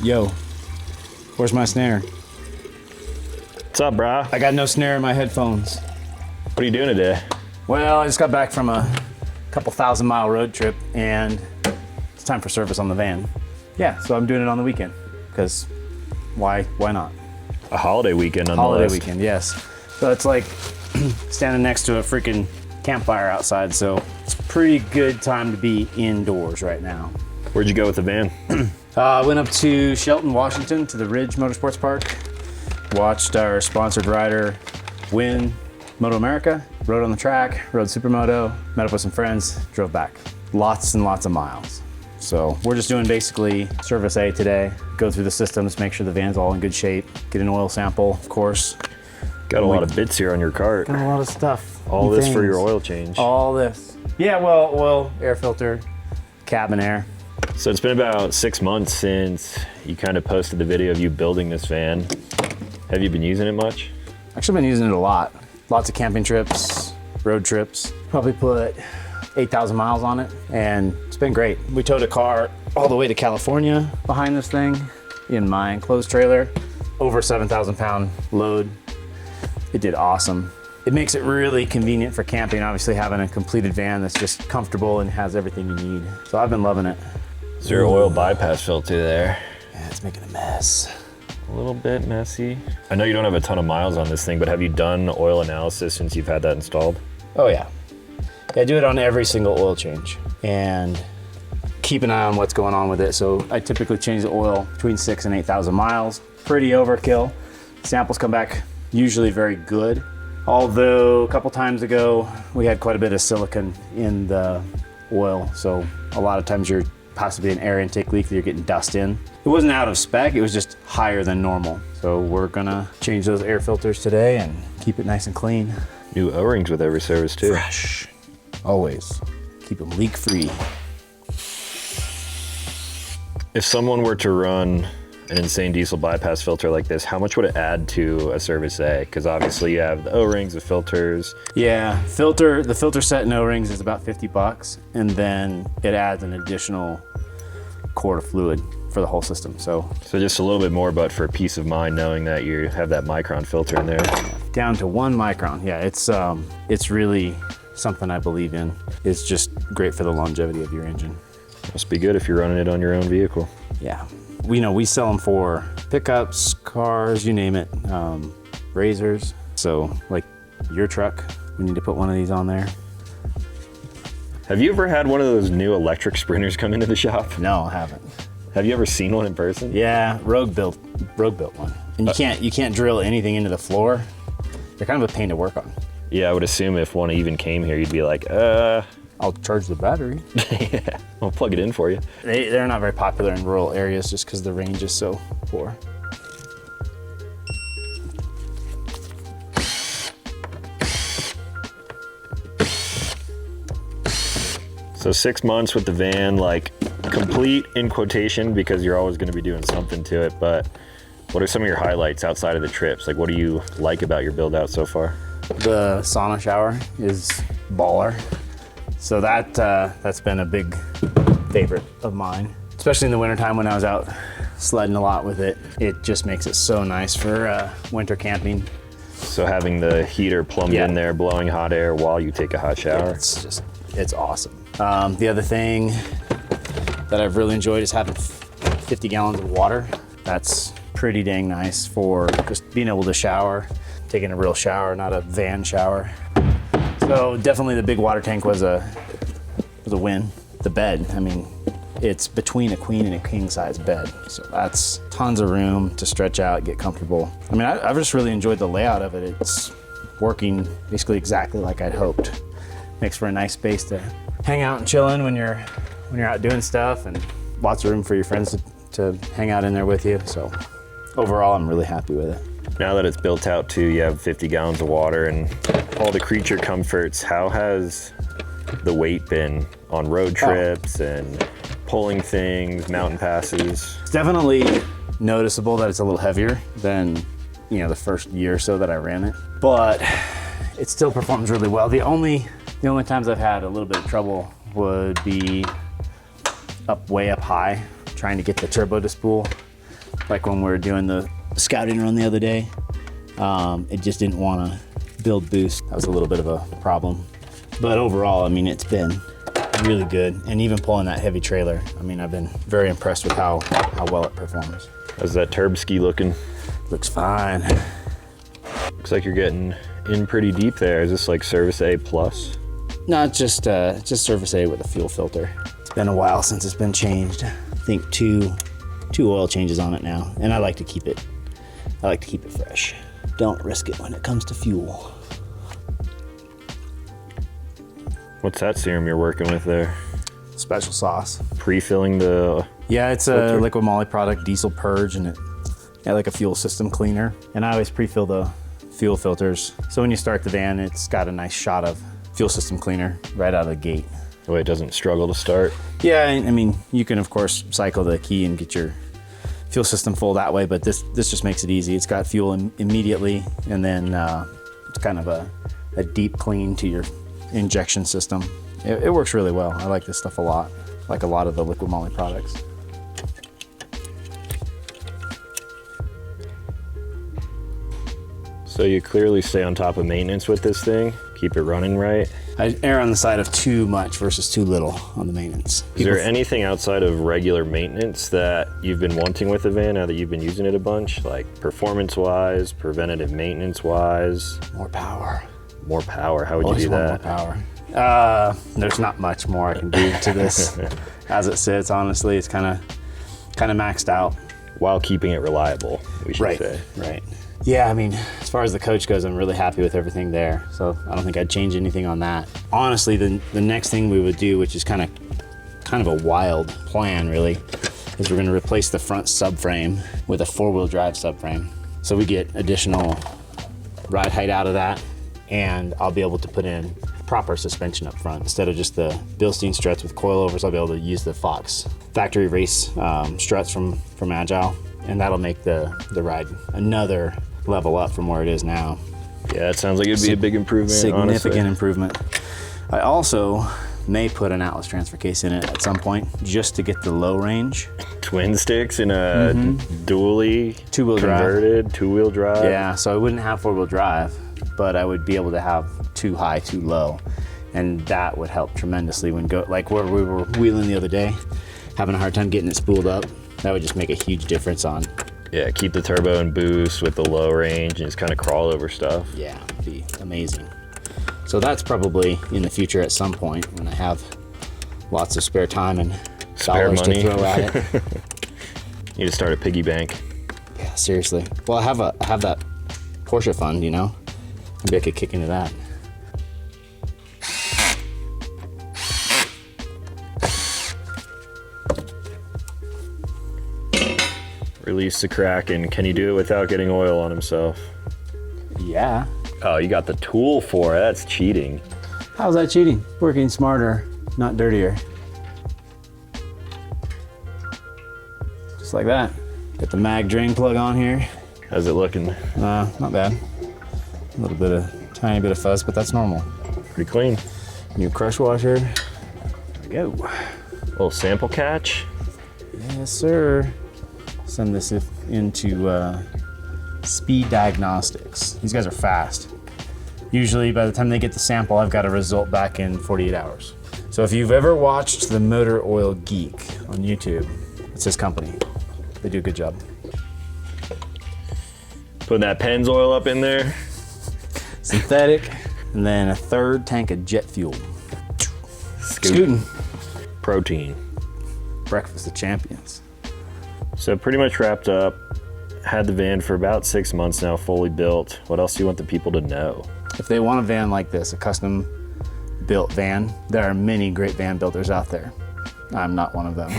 Yo, where's my snare? What's up, brah? I got no snare in my headphones. What are you doing today? Well, I just got back from a couple 1,000-mile road trip and it's time for service on the van. Yeah, so I'm doing it on the weekend because why not? A holiday weekend on Holiday the list. weekend, yes. So it's like standing next to a freaking campfire outside, so it's a pretty good time to be indoors right now. Where'd you go with the van? I went up to Shelton, Washington, to the Ridge Motorsports Park. Watched our sponsored rider win MotoAmerica. Rode on the track, rode Supermoto, met up with some friends, drove back. Lots and lots of miles. So we're just doing basically service A today. Go through the systems, make sure the van's all in good shape, get an oil sample, of course. Got a lot of bits here on your cart. Got a lot of stuff. All this for your oil change. All this. Yeah, well, oil, air filter, cabin air. So it's been about 6 months since you kind of posted the video of you building this van. Have you been using it much? Actually been using it a lot. Lots of camping trips, road trips. Probably put 8,000 miles on it and it's been great. We towed a car all the way to California behind this thing in my enclosed trailer. Over 7,000 pound load. It did awesome. It makes it really convenient for camping, obviously having a completed van that's just comfortable and has everything you need. So I've been loving it. Is there an oil bypass filter there? Yeah, it's making a mess. A little bit messy. I know you don't have a ton of miles on this thing, but have you done oil analysis since you've had that installed? Oh yeah. I do it on every single oil change and keep an eye on what's going on with it. So I typically change the oil between 6,000 and 8,000 miles. Pretty overkill. Samples come back usually very good. Although a couple times ago, we had quite a bit of silicon in the oil. So a lot of times you're possibly an air intake leak that you're getting dust in. It wasn't out of spec, it was just higher than normal. So we're gonna change those air filters today and keep it nice and clean. New O-rings with every service too. Fresh, always. Keep them leak free. If someone were to run an insane diesel bypass filter like this, how much would it add to a service A? Because obviously you have the O-rings, the filters. Yeah, the filter set and O-rings is about 50 bucks, and then it adds an additional quart of fluid for the whole system. So just a little bit more, but for peace of mind, knowing that you have that micron filter in there. Down to 1 micron. Yeah, it's really something I believe in. It's just great for the longevity of your engine. Must be good if you're running it on your own vehicle. Yeah. We sell them for pickups, cars, you name it, razors. So like your truck, we need to put one of these on there. Have you ever had one of those new electric sprinters come into the shop? No, I haven't. Have you ever seen one in person? Yeah, Rogue built one. And you can't drill anything into the floor. They're kind of a pain to work on. Yeah, I would assume if one even came here, you'd be like, I'll charge the battery. Yeah, I'll plug it in for you. They're not very popular in rural areas just because the range is so poor. So 6 months with the van, like complete in quotation because you're always gonna be doing something to it, but what are some of your highlights outside of the trips? Like what do you like about your build out so far? The sauna shower is baller. So that's been a big favorite of mine, especially in the wintertime when I was out sledding a lot with it. It just makes it so nice for winter camping. So having the heater plumbed in there, blowing hot air while you take a hot shower. Yeah, it's awesome. The other thing that I've really enjoyed is having 50 gallons of water. That's pretty dang nice for just being able to shower, taking a real shower, not a van shower. So definitely the big water tank was a win. The bed, I mean, it's between a queen and a king size bed. So that's tons of room to stretch out, get comfortable. I mean, I've just really enjoyed the layout of it. It's working basically exactly like I'd hoped. Makes for a nice space to hang out and chilling when you're out doing stuff, and lots of room for your friends to hang out in there with you. So overall, I'm really happy with it. Now that it's built out to, you have 50 gallons of water and all the creature comforts, how has the weight been on road trips and pulling things, mountain passes? It's definitely noticeable that it's a little heavier than, the first year or so that I ran it, but it still performs really well. The only times I've had a little bit of trouble would be way up high, trying to get the turbo to spool. Like when we were doing the scouting run the other day, it just didn't want to build boost. That was a little bit of a problem. But overall, I mean, it's been really good. And even pulling that heavy trailer, I mean, I've been very impressed with how well it performs. How's that turb ski looking? Looks fine. Looks like you're getting in pretty deep there. Is this like service A plus? No, it's just service A with a fuel filter. It's been a while since it's been changed. I think two oil changes on it now, and I like to keep it fresh. Don't risk it when it comes to fuel. What's that serum you're working with there? Special sauce. Pre-filling the... Yeah, it's a liquid moly product, diesel purge, and like a fuel system cleaner. And I always pre-fill the fuel filters. So when you start the van, it's got a nice shot of fuel system cleaner right out of the gate. The way it doesn't struggle to start. Yeah, I mean, you can of course cycle the key and get your fuel system full that way, but this just makes it easy. It's got fuel immediately, and then it's kind of a deep clean to your injection system. It works really well. I like this stuff a lot, like a lot of the liquid moly products. So you clearly stay on top of maintenance with this thing, keep it running right. I err on the side of too much versus too little on the maintenance. Is there anything outside of regular maintenance that you've been wanting with the van now that you've been using it a bunch? Like performance-wise, preventative maintenance-wise? More power. More power, how would you do that? More power. There's not much more I can do to this as it sits, honestly. It's kind of maxed out. While keeping it reliable, we should say. Right. Yeah, I mean, as far as the coach goes, I'm really happy with everything there. So I don't think I'd change anything on that. Honestly, the next thing we would do, which is kind of a wild plan really, is we're gonna replace the front subframe with a 4-wheel drive subframe. So we get additional ride height out of that, and I'll be able to put in proper suspension up front. Instead of just the Bilstein struts with coilovers, I'll be able to use the Fox factory race struts from Agile, and that'll make the ride another level up from where it is now. Yeah, it sounds like it'd be a big improvement, Significant improvement. I also may put an Atlas transfer case in it at some point just to get the low range. Twin sticks in a dually, two-wheel converted, two-wheel drive. Yeah, so I wouldn't have 4-wheel drive, but I would be able to have too high, too low. And that would help tremendously when like where we were wheeling the other day, having a hard time getting it spooled up. That would just make a huge difference on. Yeah, keep the turbo and boost with the low range and just kind of crawl over stuff. Yeah, it'd be amazing. So that's probably in the future at some point when I have lots of spare time and dollars to throw at it. You need to start a piggy bank. Yeah, seriously. Well, I have that Porsche fund, you know. Maybe I could kick into that. Release the Kraken. Can he do it without getting oil on himself? Yeah. Oh, you got the tool for it. That's cheating. How's that cheating? Working smarter, not dirtier. Just like that. Get the mag drain plug on here. How's it looking? Not bad. A little bit of, tiny bit of fuzz, but that's normal. Pretty clean. New crush washer. There we go. Little sample catch. Yes, sir. Send this into Speed Diagnostics. These guys are fast. Usually by the time they get the sample, I've got a result back in 48 hours. So if you've ever watched the Motor Oil Geek on YouTube, it's his company. They do a good job. Putting that Pennzoil up in there. Synthetic, and then a 3rd tank of jet fuel. Scooting. Protein. Breakfast of champions. So pretty much wrapped up. Had the van for about 6 months now, fully built. What else do you want the people to know? If they want a van like this, a custom built van, there are many great van builders out there. I'm not one of them.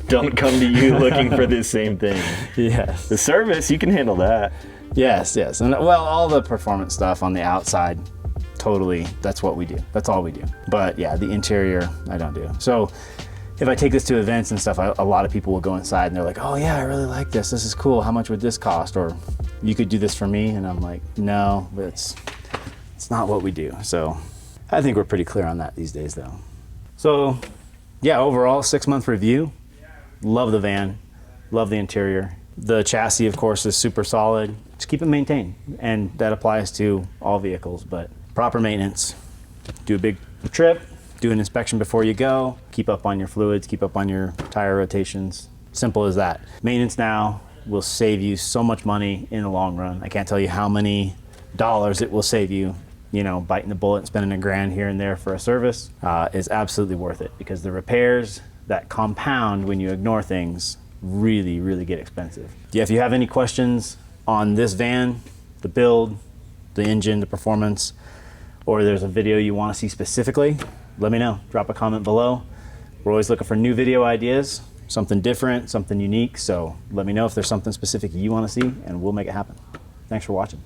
Don't come to you looking for this same thing. Yes. The service, you can handle that. Yes. And well, all the performance stuff on the outside, totally, that's what we do. That's all we do. But yeah, the interior, I don't do. So if I take this to events and stuff, a lot of people will go inside and they're like, oh yeah, I really like this. This is cool. How much would this cost? Or you could do this for me. And I'm like, no, but it's not what we do. So I think we're pretty clear on that these days though. So yeah, overall 6-month review. Love the van, love the interior, The chassis, of course, is super solid. Just keep it maintained, and that applies to all vehicles, but proper maintenance. Do a big trip, do an inspection before you go, keep up on your fluids, keep up on your tire rotations. Simple as that. Maintenance now will save you so much money in the long run. I can't tell you how many dollars it will save you. You know, biting the bullet and spending $1,000 here and there for a service is absolutely worth it, because the repairs that compound when you ignore things really, really get expensive. Yeah, if you have any questions on this van, the build, the engine, the performance, or there's a video you want to see specifically, let me know. Drop a comment below. We're always looking for new video ideas, something different, something unique. So let me know if there's something specific you want to see, and we'll make it happen. Thanks for watching.